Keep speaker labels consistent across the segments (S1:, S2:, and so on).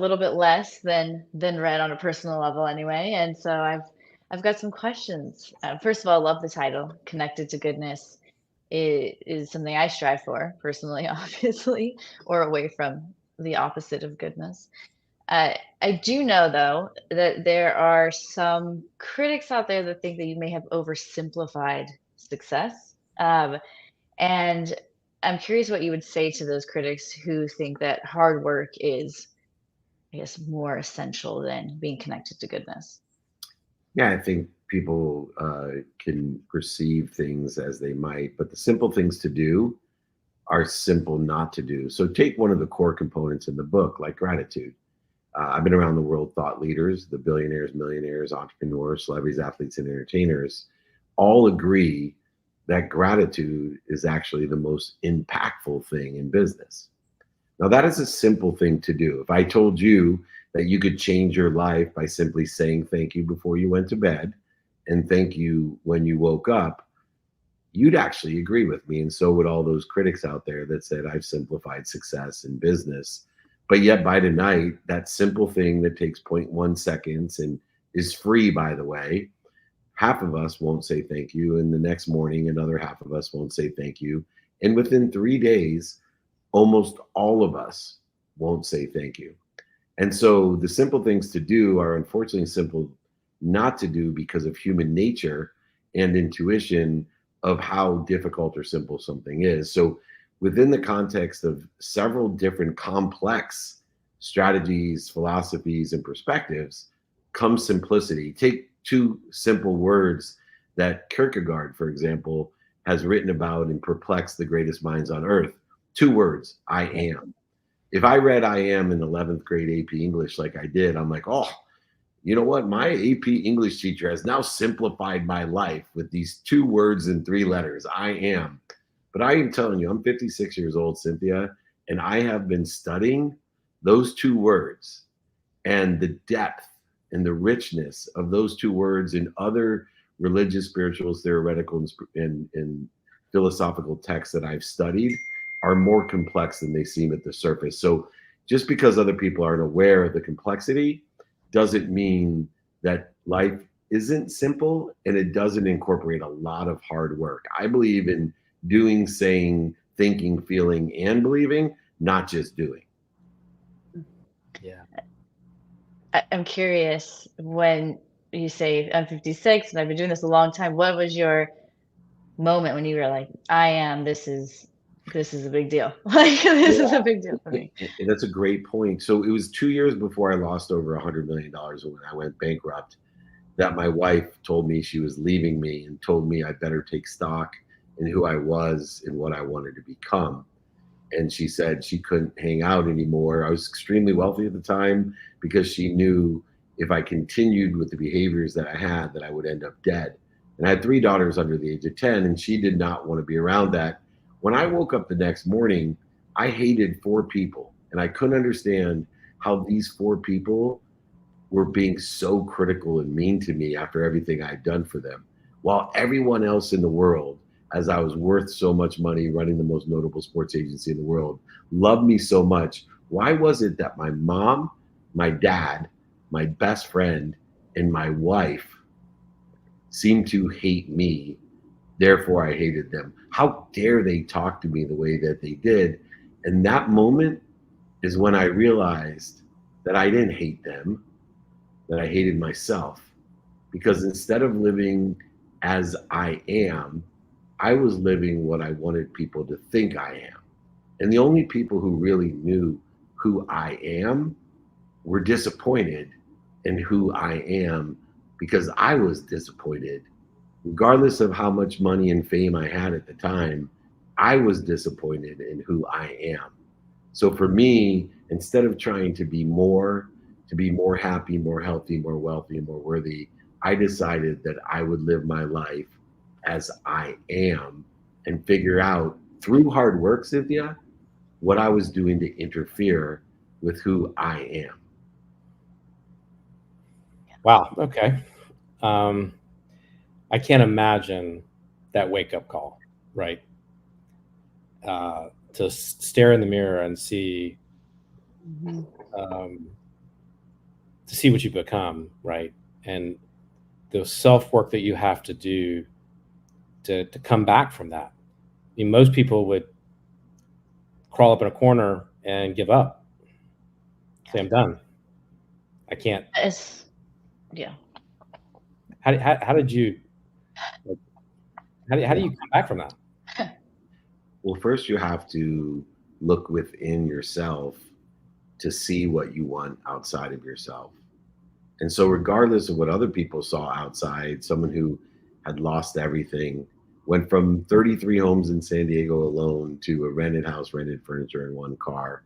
S1: little bit less than red on a personal level anyway. And so I've got some questions. First of all, I love the title, Connected to Goodness. It is something I strive for personally, obviously, or away from the opposite of goodness. I do know, though, that there are some critics out there that think that you may have oversimplified success. And I'm curious what you would say to those critics who think that hard work is, I guess, more essential than being connected to goodness.
S2: Yeah, I think people can perceive things as they might, but the simple things to do are simple not to do. So take one of the core components in the book, like gratitude. I've been around the world, thought leaders, the billionaires, millionaires, entrepreneurs, celebrities, athletes, and entertainers all agree that gratitude is actually the most impactful thing in business. Now, that is a simple thing to do. If I told you that you could change your life by simply saying thank you before you went to bed and thank you when you woke up, you'd actually agree with me. And so would all those critics out there that said I've simplified success in business. But yet, by tonight, that simple thing that takes zero point 0.1 seconds and is free, by the way, half of us won't say thank you. And the next morning, another half of us won't say thank you. And within 3 days, almost all of us won't say thank you. And so the simple things to do are unfortunately simple not to do because of human nature and intuition of how difficult or simple something is. So within the context of several different complex strategies, philosophies, and perspectives comes simplicity. Take two simple words that Kierkegaard, for example, has written about and perplexed the greatest minds on earth. Two words, I am. If I read I am in 11th grade AP English like I did, I'm like, oh, you know what? My AP English teacher has now simplified my life with these two words and three letters, I am. But I am telling you, I'm 56 years old, Cynthia, and I have been studying those two words and the depth and the richness of those two words in other religious, spiritual, theoretical, and philosophical texts that I've studied are more complex than they seem at the surface. So just because other people aren't aware of the complexity doesn't mean that life isn't simple, and it doesn't incorporate a lot of hard work. I believe in doing, saying, thinking, feeling, and believing, not just doing.
S3: Yeah.
S1: I'm curious, when you say I'm 56 and I've been doing this a long time, what was your moment when you were like, I am, this is a big deal. Like this is a big deal for me.
S2: That's a great point. So it was 2 years before I lost over $100 million when I went bankrupt that my wife told me she was leaving me and told me I better take stock in who I was and what I wanted to become. And she said she couldn't hang out anymore. I was extremely wealthy at the time because she knew if I continued with the behaviors that I had, that I would end up dead. And I had three daughters under the age of 10, and she did not want to be around that. When I woke up the next morning, I hated four people, and I couldn't understand how these four people were being so critical and mean to me after everything I'd done for them, while everyone else in the world, as I was worth so much money running the most notable sports agency in the world, loved me so much. Why was it that my mom, my dad, my best friend, and my wife seemed to hate me? Therefore, I hated them. How dare they talk to me the way that they did? And that moment is when I realized that I didn't hate them, that I hated myself. Because instead of living as I am, I was living what I wanted people to think I am. And the only people who really knew who I am were disappointed in who I am because I was disappointed. Regardless of how much money and fame I had at the time, I was disappointed in who I am. So for me, instead of trying to be more happy, more healthy, more wealthy, and more worthy, I decided that I would live my life as I am and figure out through hard work, Cynthia, what I was doing to interfere with who I am.
S3: Wow. Okay. Um, I can't imagine that wake up call, right? To stare in the mirror and see
S1: Mhm.
S3: um, to see what you become, right? And the self-work that you have to do to come back from that. I mean, most people would crawl up in a corner and give up, say, I'm done. I can't.
S1: Yeah.
S3: How did you, how do you come back from that?
S2: Well, first you have to look within yourself to see what you want outside of yourself. And so, regardless of what other people saw outside, someone who had lost everything went from 33 homes in San Diego alone to a rented house, rented furniture, and one car.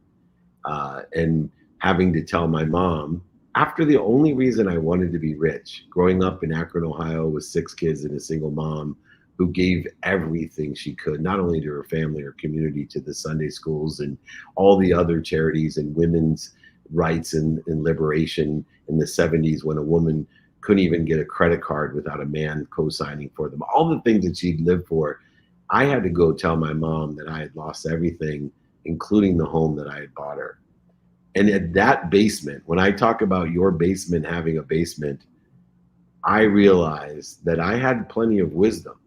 S2: And having to tell my mom, after the only reason I wanted to be rich, growing up in Akron, Ohio, with 6 kids and a single mom who gave everything she could, not only to her family or community, to the Sunday schools and all the other charities and women's rights and liberation in the 70s, when a woman couldn't even get a credit card without a man co-signing for them. All the things that she'd lived for. I had to go tell my mom that I had lost everything, including the home that I had bought her. And at that basement, when I talk about your basement having a basement, I realized that I had plenty of wisdom.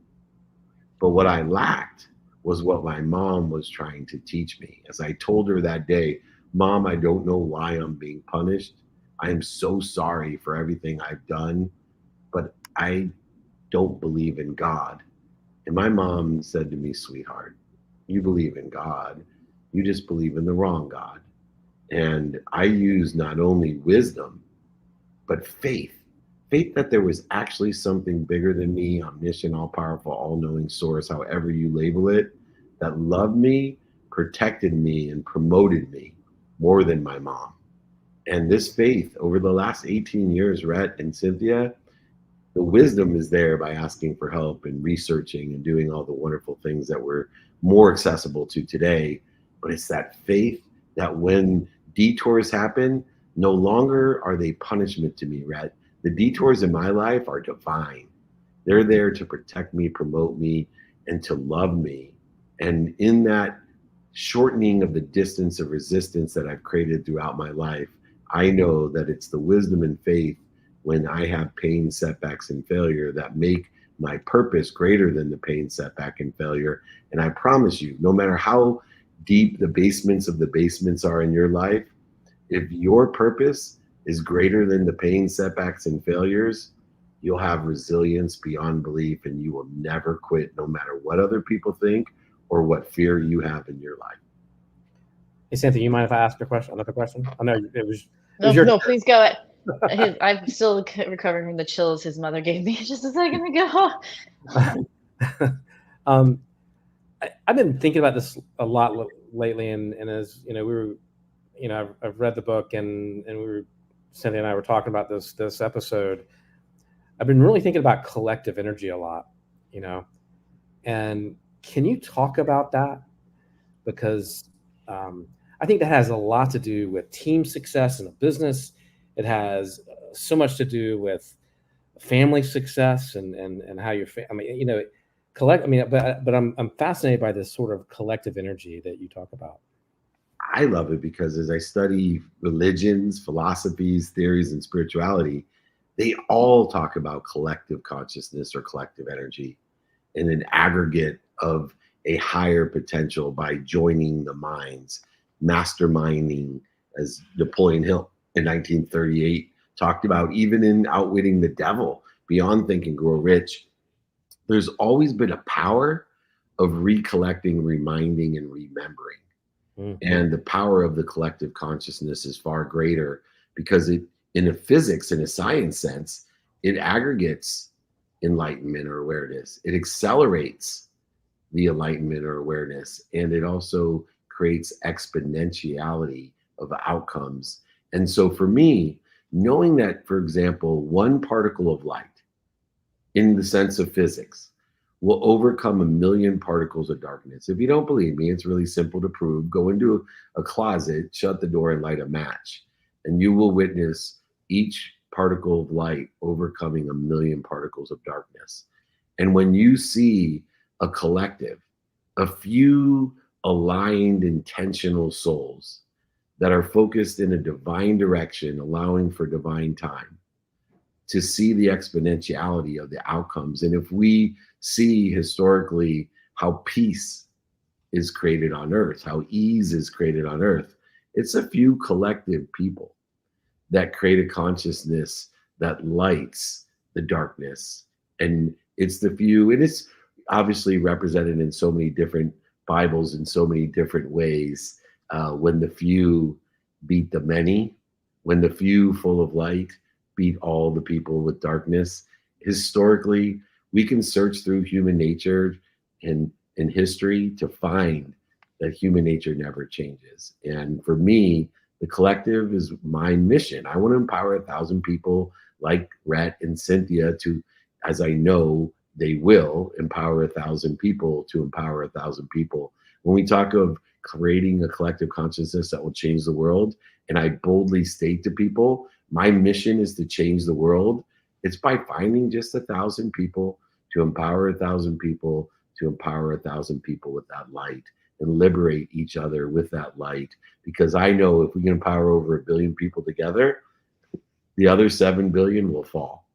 S2: But what I lacked was what my mom was trying to teach me. As I told her that day, Mom, I don't know why I'm being punished. I am so sorry for everything I've done, but I don't believe in God. And my mom said to me, sweetheart, you believe in God, you just believe in the wrong God. And I used not only wisdom, but faith. Faith that there was actually something bigger than me, omniscient, all powerful, all knowing source, however you label it, that loved me, protected me, and promoted me more than my mom. And this faith over the last 18 years, Rhett and Cynthia, the wisdom is there by asking for help and researching and doing all the wonderful things that we're more accessible to today. But it's that faith that when detours happen, no longer are they punishment to me, Rhett. The detours in my life are divine. They're there to protect me, promote me, and to love me. And in that shortening of the distance of resistance that I've created throughout my life, I know that it's the wisdom and faith when I have pain, setbacks, and failure that make my purpose greater than the pain, setback, and failure. And I promise you, no matter how deep the basements of the basements are in your life, if your purpose is greater than the pain, setbacks, and failures, you'll have resilience beyond belief, and you will never quit, no matter what other people think or what fear you have in your life.
S3: Hey, Cynthia, you mind if I ask a question? Another question? I know it was
S1: No,
S3: your
S1: no, please go ahead. I'm still recovering from the chills his mother gave me just a second ago.
S3: I've been thinking about this a lot lately, and as you know, I've read the book, and Cynthia and I were talking about this episode. I've been really thinking about collective energy a lot, and can you talk about that? Because I think that has a lot to do with team success in a business. It has so much to do with family success and how you're. But I'm fascinated by this sort of collective energy that you talk about.
S2: I love it because as I study religions, philosophies, theories, and spirituality, they all talk about collective consciousness or collective energy and an aggregate of a higher potential by joining the minds, masterminding, as Napoleon Hill in 1938 talked about, even in Outwitting the Devil, Beyond Think and Grow Rich. There's always been a power of recollecting, reminding, and remembering. And the power of the collective consciousness is far greater because it, in a physics, in a science sense, it aggregates enlightenment or awareness. It accelerates the enlightenment or awareness, and it also creates exponentiality of outcomes. And so for me, knowing that, for example, one particle of light in the sense of physics will overcome 1,000,000 particles of darkness. If you don't believe me, it's really simple to prove. Go into a closet, shut the door, and light a match, and you will witness each particle of light overcoming 1,000,000 particles of darkness. And when you see a collective, a few aligned, intentional souls that are focused in a divine direction, allowing for divine time to see the exponentiality of the outcomes. And if we see historically how peace is created on earth, how ease is created on earth, it's a few collective people that create a consciousness that lights the darkness. And it's the few, and it's obviously represented in so many different Bibles in so many different ways. When the few beat the many, when the few full of light beat all the people with darkness. Historically, we can search through human nature and in history to find that human nature never changes. And for me, the collective is my mission. I want to empower 1,000 people like Rhett and Cynthia to, as I know they will, empower 1,000 people to empower 1,000 people. When we talk of creating a collective consciousness that will change the world, and I boldly state to people, my mission is to change the world. It's by finding just 1,000 people to empower 1,000 people to empower 1,000 people with that light and liberate each other with that light. Because I know if we can empower over 1 billion people together, the other 7 billion will fall.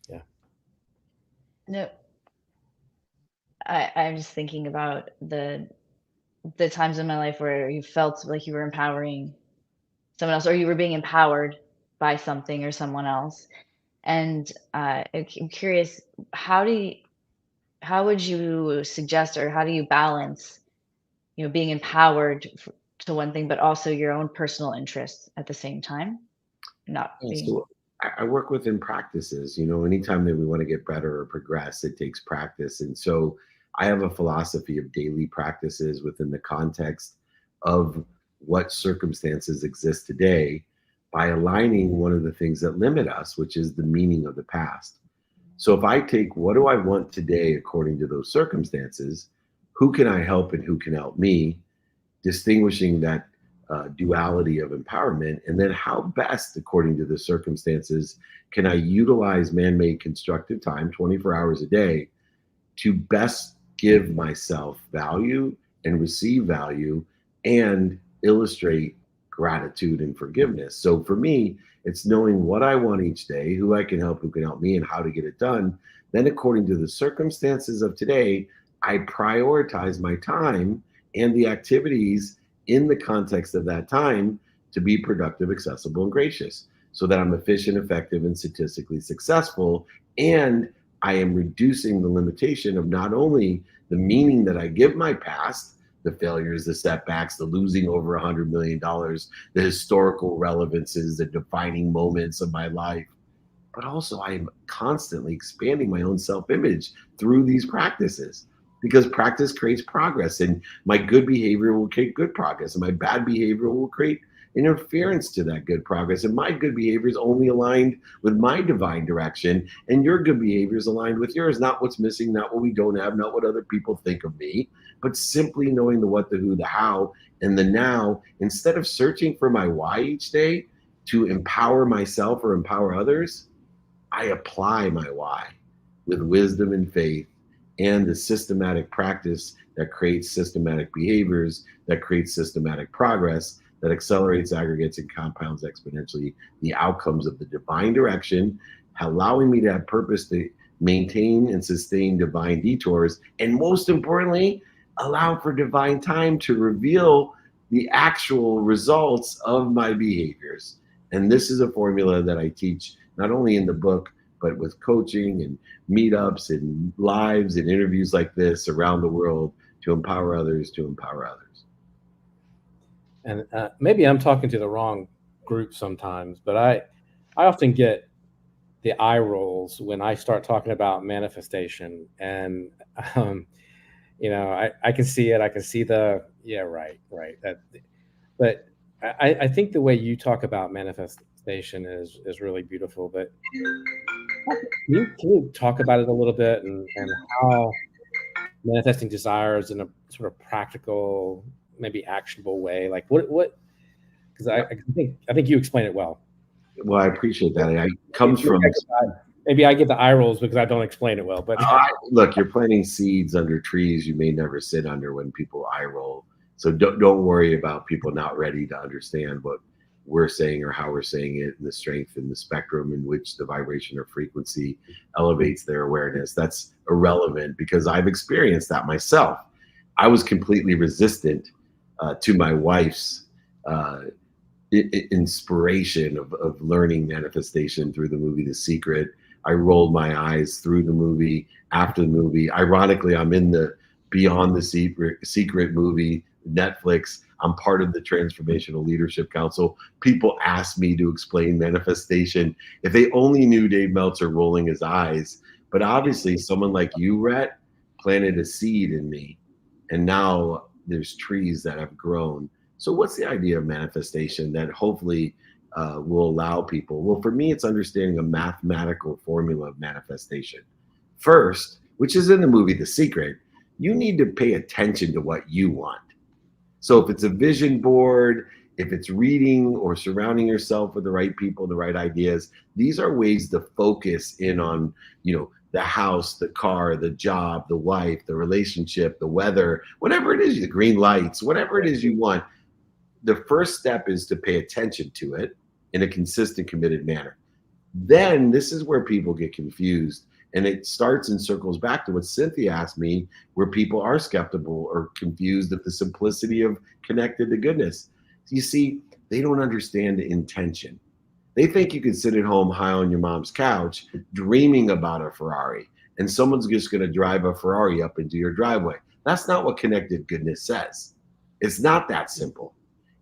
S3: Yeah.
S1: No, I'm just thinking about the times in my life where you felt like you were empowering someone else, or you were being empowered by something or someone else. And I'm curious, how would you suggest, or how do you balance, being empowered to one thing, but also your own personal interests at the same time? Not being.
S2: So I work within practices. Anytime that we want to get better or progress, it takes practice. And so I have a philosophy of daily practices within the context of what circumstances exist today, by aligning one of the things that limit us, which is the meaning of the past. So if I take, what do I want today according to those circumstances, who can I help and who can help me, distinguishing that duality of empowerment, and then how best, according to the circumstances, can I utilize man-made constructive time 24 hours a day to best give myself value and receive value and illustrate gratitude and forgiveness. So for me, it's knowing what I want each day, who I can help, who can help me, and how to get it done. Then according to the circumstances of today, I prioritize my time and the activities in the context of that time to be productive, accessible, and gracious, so that I'm efficient, effective, and statistically successful. And I am reducing the limitation of not only the meaning that I give my past, the failures, the setbacks, the losing over $100 million, the historical relevances, the defining moments of my life, but also I am constantly expanding my own self-image through these practices, because practice creates progress, and my good behavior will create good progress, and my bad behavior will create interference to that good progress. And my good behavior is only aligned with my divine direction, and your good behavior is aligned with yours, not what's missing, not what we don't have, not what other people think of me, but simply knowing the what, the who, the how, and the now. Instead of searching for my why each day to empower myself or empower others, I apply my why with wisdom and faith and the systematic practice that creates systematic behaviors, that creates systematic progress, that accelerates, aggregates, and compounds exponentially the outcomes of the divine direction, allowing me to have purpose to maintain and sustain divine detours, and most importantly, allow for divine time to reveal the actual results of my behaviors. And this is a formula that I teach not only in the book, but with coaching and meetups and lives and interviews like this around the world to empower others to empower others.
S3: And maybe I'm talking to the wrong group sometimes, but I often get the eye rolls when I start talking about manifestation. And, I can see it. I can see right. But I think the way you talk about manifestation is really beautiful. But can you talk about it a little bit, and how manifesting desires in a sort of practical, maybe actionable way? Like what? Because I think you explain it well.
S2: Well, I appreciate that. It comes from.
S3: Maybe I get the eye rolls because I don't explain it well. But
S2: look, you're planting seeds under trees you may never sit under when people eye roll. So don't worry about people not ready to understand what we're saying or how we're saying it, and the strength and the spectrum in which the vibration or frequency elevates their awareness. That's irrelevant because I've experienced that myself. I was completely resistant to my wife's inspiration of learning manifestation through the movie The Secret. I rolled my eyes through the movie, after the movie. Ironically, I'm in the Beyond the Secret movie, Netflix. I'm part of the Transformational Leadership Council. People ask me to explain manifestation. If they only knew Dave Meltzer rolling his eyes. But obviously, someone like you, Rhett, planted a seed in me. And now there's trees that have grown. So what's the idea of manifestation that hopefully will allow people? Well, for me, it's understanding a mathematical formula of manifestation. First, which is in the movie The Secret, you need to pay attention to what you want. So if it's a vision board, if it's reading or surrounding yourself with the right people, the right ideas, these are ways to focus in on, the house, the car, the job, the wife, the relationship, the weather, whatever it is, the green lights, whatever it is you want. The first step is to pay attention to it in a consistent, committed manner. Then this is where people get confused. And it starts and circles back to what Cynthia asked me, where people are skeptical or confused at the simplicity of connected to goodness. You see, they don't understand the intention. They think you can sit at home high on your mom's couch dreaming about a Ferrari, and someone's just going to drive a Ferrari up into your driveway. That's not what connected goodness says. It's not that simple.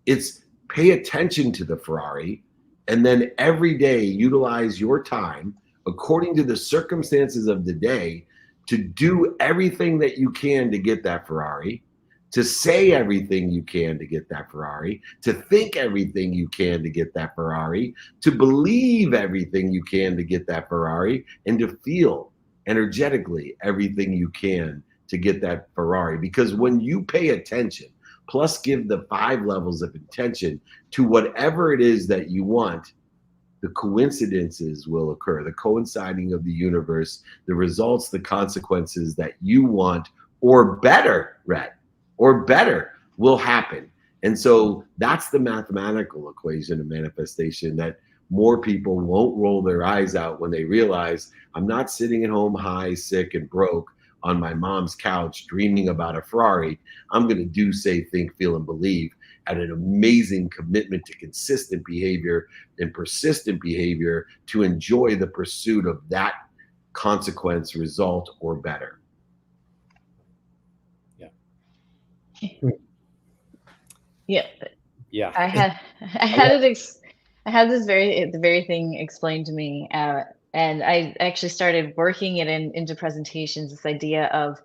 S2: It's pay attention to the Ferrari, and then every day utilize your time according to the circumstances of the day to do everything that you can to get that Ferrari, to say everything you can to get that Ferrari, to think everything you can to get that Ferrari, to believe everything you can to get that Ferrari, and to feel energetically everything you can to get that Ferrari. Because when you pay attention, plus give the 5 levels of intention to whatever it is that you want, the coincidences will occur, the coinciding of the universe, the results, the consequences that you want, or better, Rhett, or better will happen. And so that's the mathematical equation of manifestation that more people won't roll their eyes out when they realize I'm not sitting at home high, sick, and broke on my mom's couch dreaming about a Ferrari. I'm going to do, say, think, feel, and believe at an amazing commitment to consistent behavior and persistent behavior to enjoy the pursuit of that consequence, result, or better.
S1: Yeah. I had this the very thing explained to me, and I actually started working it into presentations. This idea of,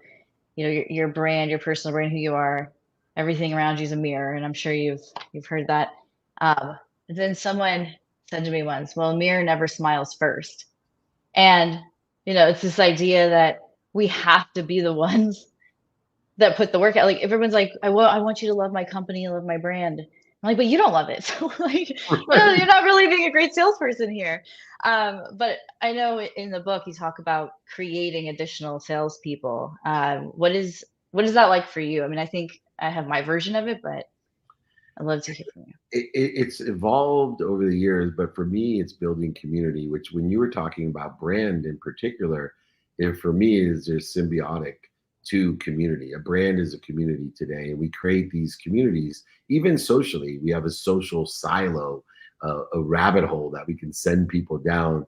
S1: your brand, your personal brand, who you are, everything around you is a mirror, and I'm sure you've heard that. Then someone said to me once, "Well, a mirror never smiles first," and it's this idea that we have to be the ones that put the work out. Like everyone's like, I want you to love my company, love my brand. I'm like, but you don't love it. So like, you're not really being a great salesperson here. But I know in the book, you talk about creating additional salespeople. What is that like for you? I mean, I think I have my version of it, but I'd love to hear from you.
S2: It's evolved over the years, but for me, it's building community, which when you were talking about brand in particular, for me is just symbiotic to community. A brand is a community today, and we create these communities, even socially. We have a social silo, a rabbit hole that we can send people down.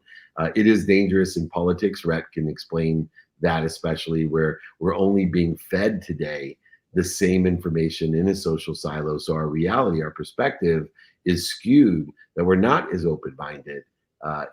S2: It is dangerous in politics. Rhett can explain that, especially where we're only being fed today the same information in a social silo. So our reality, our perspective is skewed, that we're not as open-minded,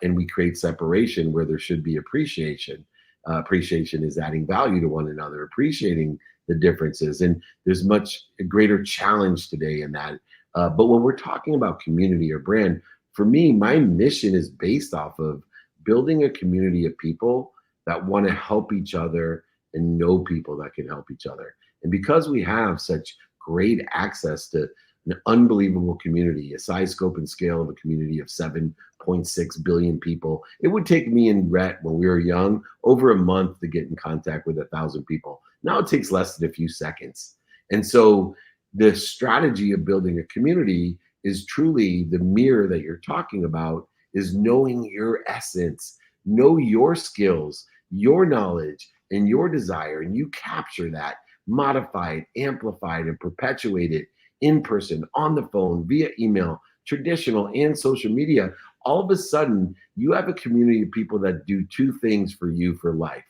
S2: and we create separation where there should be appreciation. Appreciation is adding value to one another, appreciating the differences. And there's much greater challenge today in that. But when we're talking about community or brand, for me, my mission is based off of building a community of people that want to help each other and know people that can help each other. And because we have such great access to an unbelievable community, a size, scope, and scale of a community of 7.6 billion people, it would take me and Rhett when we were young over a month to get in contact with 1,000 people. Now it takes less than a few seconds. And so the strategy of building a community is truly the mirror that you're talking about, is knowing your essence, know your skills, your knowledge, and your desire. And you capture that, modify it, amplify it, and perpetuate it in person, on the phone, via email, traditional and social media. All of a sudden, you have a community of people that do two things for you for life.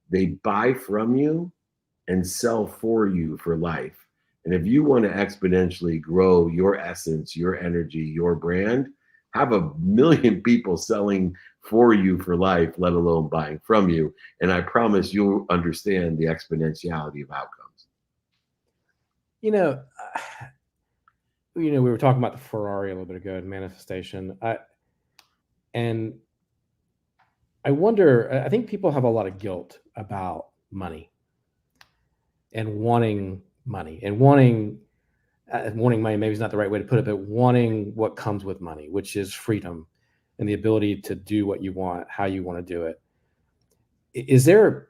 S2: They buy from you and sell for you for life. And if you want to exponentially grow your essence, your energy, your brand, have a million people selling for you for life, let alone buying from you. And I promise you'll understand the exponentiality of outcomes.
S3: You know, we were talking about the Ferrari a little bit ago in manifestation. And I wonder, I think people have a lot of guilt about money and wanting money and wanting money. Maybe is not the right way to put it, but wanting what comes with money, which is freedom and the ability to do what you want, how you want to do it. Is there,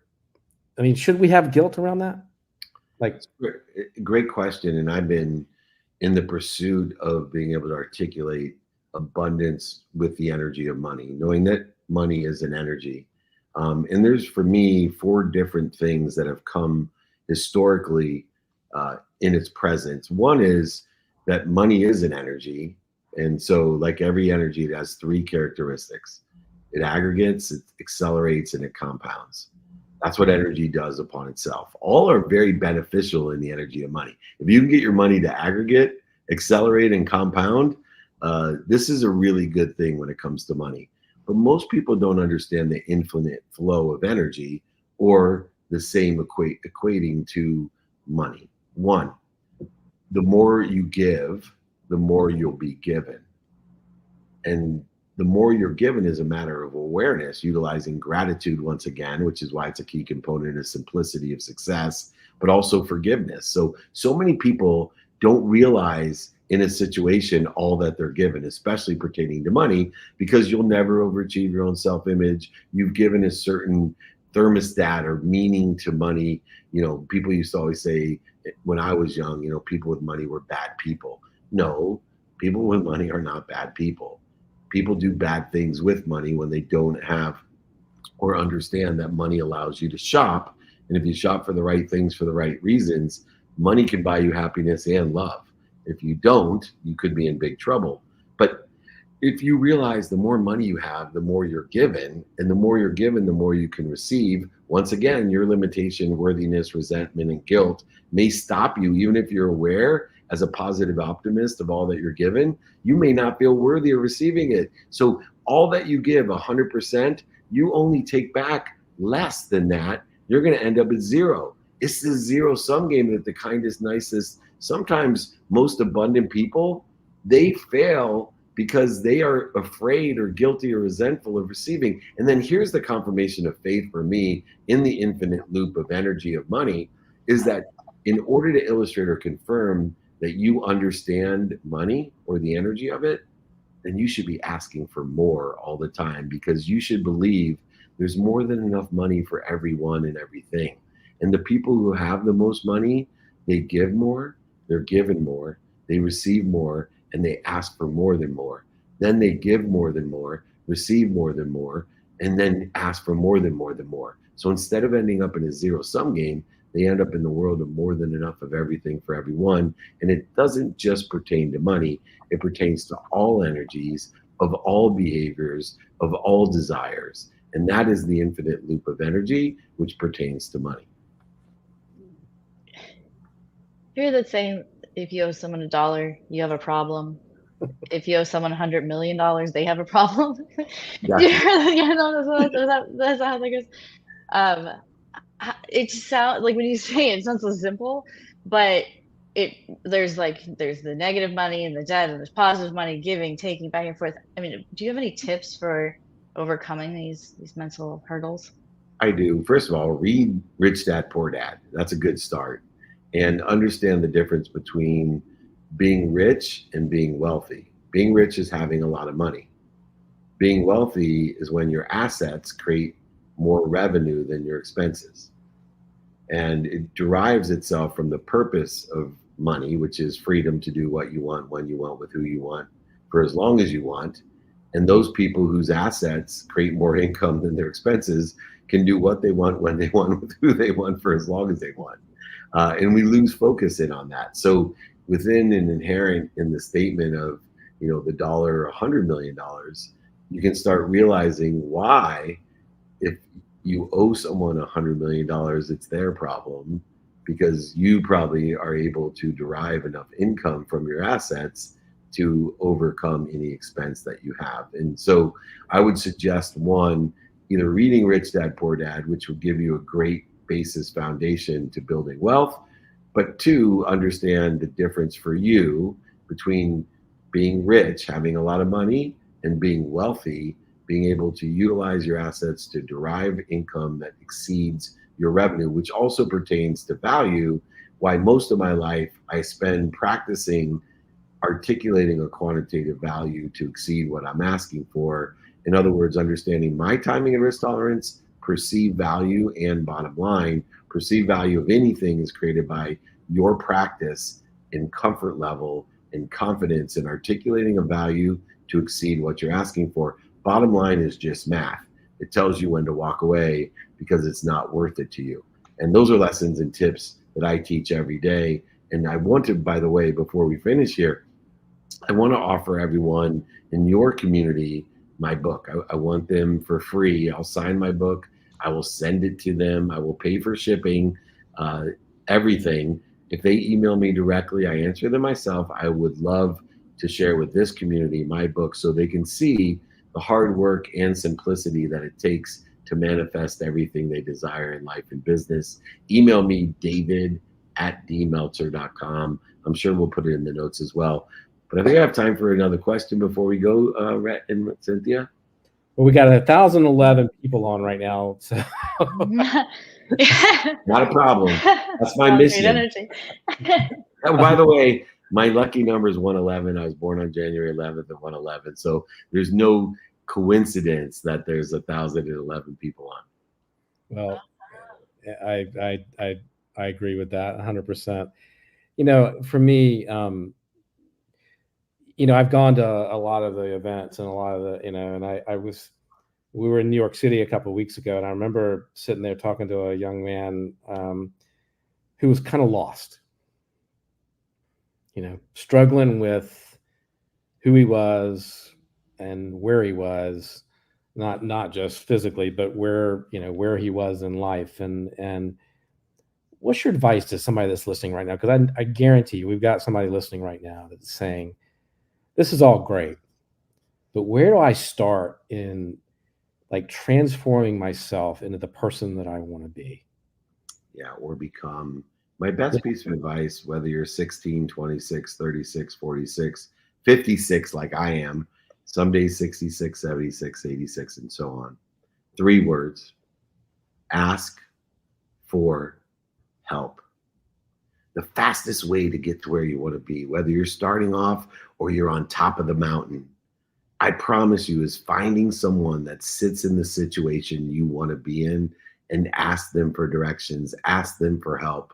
S3: I mean, should we have guilt around that? Like,
S2: great question. And I've been in the pursuit of being able to articulate abundance with the energy of money, knowing that money is an energy. And there's, for me, 4 different things that have come historically in its presence. One is that money is an energy. And so like every energy, it has 3 characteristics. It aggregates, it accelerates, and it compounds. That's what energy does upon itself. All are very beneficial in the energy of money. If you can get your money to aggregate, accelerate, and compound, this is a really good thing when it comes to money. But most people don't understand the infinite flow of energy, or the same equating to money. 1, the more you give, the more you'll be given. And the more you're given is a matter of awareness, utilizing gratitude once again, which is why it's a key component of simplicity of success, but also forgiveness. So many people don't realize in a situation all that they're given, especially pertaining to money, because you'll never overachieve your own self-image. You've given a certain thermostat or meaning to money. People used to always say when I was young, people with money were bad people. No, people with money are not bad people. People do bad things with money when they don't have or understand that money allows you to shop. And if you shop for the right things for the right reasons, money can buy you happiness and love. If you don't, you could be in big trouble. But if you realize the more money you have, the more you're given, and the more you're given, the more you can receive. Once again, your limitation, worthiness, resentment, and guilt may stop you, even if you're aware as a positive optimist of all that you're given, you may not feel worthy of receiving it. So all that you give, 100%, you only take back less than that. You're going to end up at 0. It's the zero-sum game that the kindest, nicest, sometimes most abundant people, they fail because they are afraid or guilty or resentful of receiving. And then here's the confirmation of faith for me in the infinite loop of energy of money, is that in order to illustrate or confirm that you understand money or the energy of it, then you should be asking for more all the time, because you should believe there's more than enough money for everyone and everything. And the people who have the most money, they give more, they're given more, they receive more, and they ask for more than more. Then they give more than more, receive more than more, and then ask for more than more than more. So instead of ending up in a zero-sum game, they end up in the world of more than enough of everything for everyone. And it doesn't just pertain to money, it pertains to all energies, of all behaviors, of all desires. And that is the infinite loop of energy, which pertains to money.
S1: Hear that saying, if you owe someone $1, you have a problem. If you owe someone $100 million, they have a problem. Yeah, no, that's how that goes. It sounds like, when you say it sounds so simple, but there's the negative money and the debt, and there's positive money, giving, taking, back and forth. I mean, do you have any tips for overcoming these mental hurdles?
S2: I do. First of all, read Rich Dad Poor Dad. That's a good start. And understand the difference between being rich and being wealthy. Being rich is having a lot of money. Being wealthy is when your assets create more revenue than your expenses. And it derives itself from the purpose of money, which is freedom to do what you want, when you want, with who you want, for as long as you want. And those people whose assets create more income than their expenses can do what they want, when they want, with who they want, for as long as they want. And we lose focus in on that. So within and inherent in the statement of, the dollar, $100 million, you can start realizing why, if you owe someone $100 million, it's their problem, because you probably are able to derive enough income from your assets to overcome any expense that you have. And so I would suggest, one, either reading Rich Dad Poor Dad, which will give you a great basis foundation to building wealth, but two, understand the difference for you between being rich, having a lot of money, and being wealthy, being able to utilize your assets to derive income that exceeds your revenue, which also pertains to value. Why most of my life I spend practicing articulating a quantitative value to exceed what I'm asking for. In other words, understanding my timing and risk tolerance, perceived value, and bottom line, perceived value of anything is created by your practice and comfort level and confidence in articulating a value to exceed what you're asking for. Bottom line is just math. It tells you when to walk away because it's not worth it to you. And those are lessons and tips that I teach every day. And I want to, by the way, before we finish here, I want to offer everyone in your community my book. I want them for free. I'll sign my book. I will send it to them. I will pay for shipping, everything. If they email me directly, I answer them myself. I would love to share with this community my book so they can see the hard work and simplicity that it takes to manifest everything they desire in life and business. Email me, david@dmeltzer.com. I'm sure we'll put it in the notes as well. But I think I have time for another question before we go, Rhett and Cynthia.
S3: Well, we got 1,011 people on right now, so
S2: not a problem. That's my mission. Oh, by the way, my lucky number is 111. I was born on January 11th of 111. So there's no coincidence that there's 1,011 people on.
S3: Well, I agree with that 100%. For me, I've gone to a lot of the events and a lot of the, and we were in New York City a couple of weeks ago, and I remember sitting there talking to a young man who was kind of lost, struggling with who he was and where he was, not just physically, but where he was in life. And what's your advice to somebody that's listening right now? Because I guarantee you, we've got somebody listening right now that's saying, this is all great, but where do I start in transforming myself into the person that I want to be?
S2: Yeah, or become. My best piece of advice, whether you're 16, 26, 36, 46, 56, like I am, some days 66, 76, 86, and so on. 3 words: ask for help. The fastest way to get to where you want to be, whether you're starting off or you're on top of the mountain, I promise you, is finding someone that sits in the situation you want to be in and ask them for directions, ask them for help.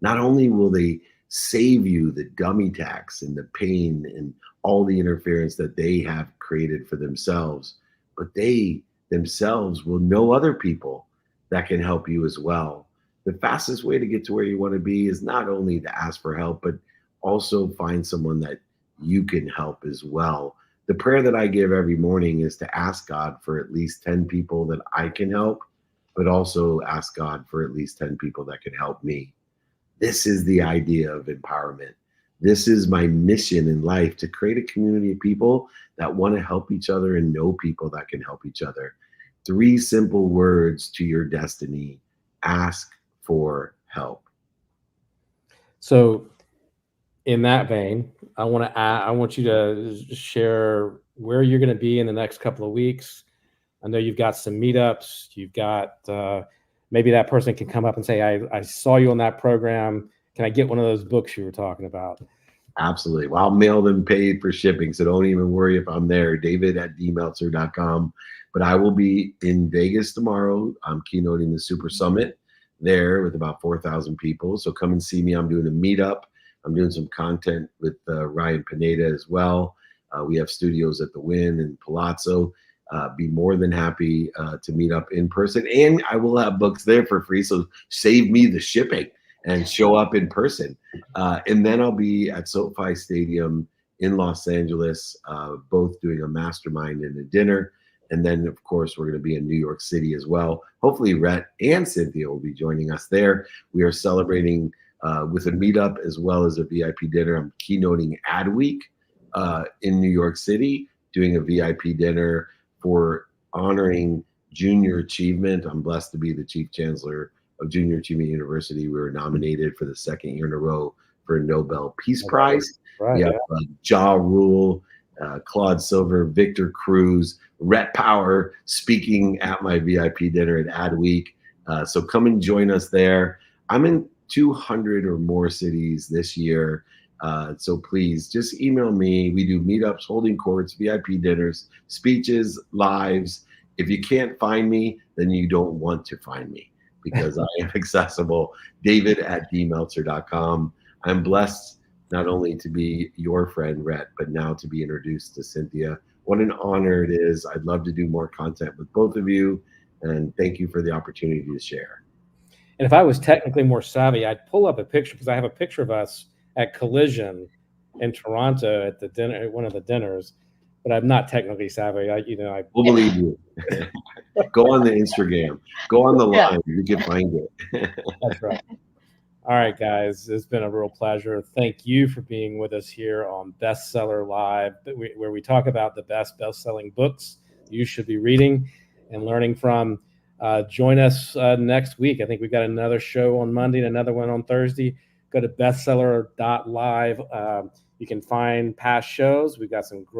S2: Not only will they save you the dummy tax and the pain and all the interference that they have created for themselves, but they themselves will know other people that can help you as well. The fastest way to get to where you want to be is not only to ask for help, but also find someone that you can help as well. The prayer that I give every morning is to ask God for at least 10 people that I can help, but also ask God for at least 10 people that can help me. This is the idea of empowerment. This is my mission in life, to create a community of people that want to help each other and know people that can help each other. 3 simple words to your destiny: ask for help.
S3: So in that vein, I want you to share where you're going to be in the next couple of weeks. I know you've got some meetups. You've got maybe that person can come up and say, I saw you on that program. Can I get one of those books you were talking about?
S2: Absolutely. Well, I'll mail them paid for shipping, so don't even worry if I'm there. David@dmeltzer.com. But I will be in Vegas tomorrow. I'm keynoting the Super Summit there with about 4,000 people. So come and see me. I'm doing a meetup I'm doing some content with Ryan Pineda as well. We have studios at the Wynn and Palazzo. Be more than happy to meet up in person, and I will have books there for free. So save me the shipping and show up in person. And then I'll be at SoFi Stadium in Los Angeles, both doing a mastermind and a dinner. And then, of course, we're going to be in New York City as well. Hopefully, Rhett and Cynthia will be joining us there. We are celebrating with a meetup as well as a VIP dinner. I'm keynoting Adweek in New York City, doing a VIP dinner for honoring junior achievement. I'm blessed to be the Chief Chancellor of Junior Achievement University. We were nominated for the second year in a row for a Nobel Peace Prize.
S3: Right,
S2: we have Ja Rule, Claude Silver, Victor Cruz, Rhett Power speaking at my VIP dinner at Adweek. So come and join us there. I'm in 200 or more cities this year. So please just email me. We do meetups, holding courts, VIP dinners, speeches, lives. If you can't find me, then you don't want to find me, because I am accessible. David@dmeltzer.com. I'm blessed not only to be your friend, Rhett, but now to be introduced to Cynthia. What an honor it is. I'd love to do more content with both of you. And thank you for the opportunity to share.
S3: And if I was technically more savvy, I'd pull up a picture, because I have a picture of us at Collision in Toronto at the dinner, at one of the dinners. But I'm not technically savvy. I
S2: We'll believe you. Go on the Instagram. Go on the line. You can find it.
S3: That's right. All right, guys. It's been a real pleasure. Thank you for being with us here on Bestseller Live, where we talk about the best-selling books you should be reading and learning from. Join us next week. I think we've got another show on Monday and another one on Thursday. Go to bestseller.live. You can find past shows. We've got some great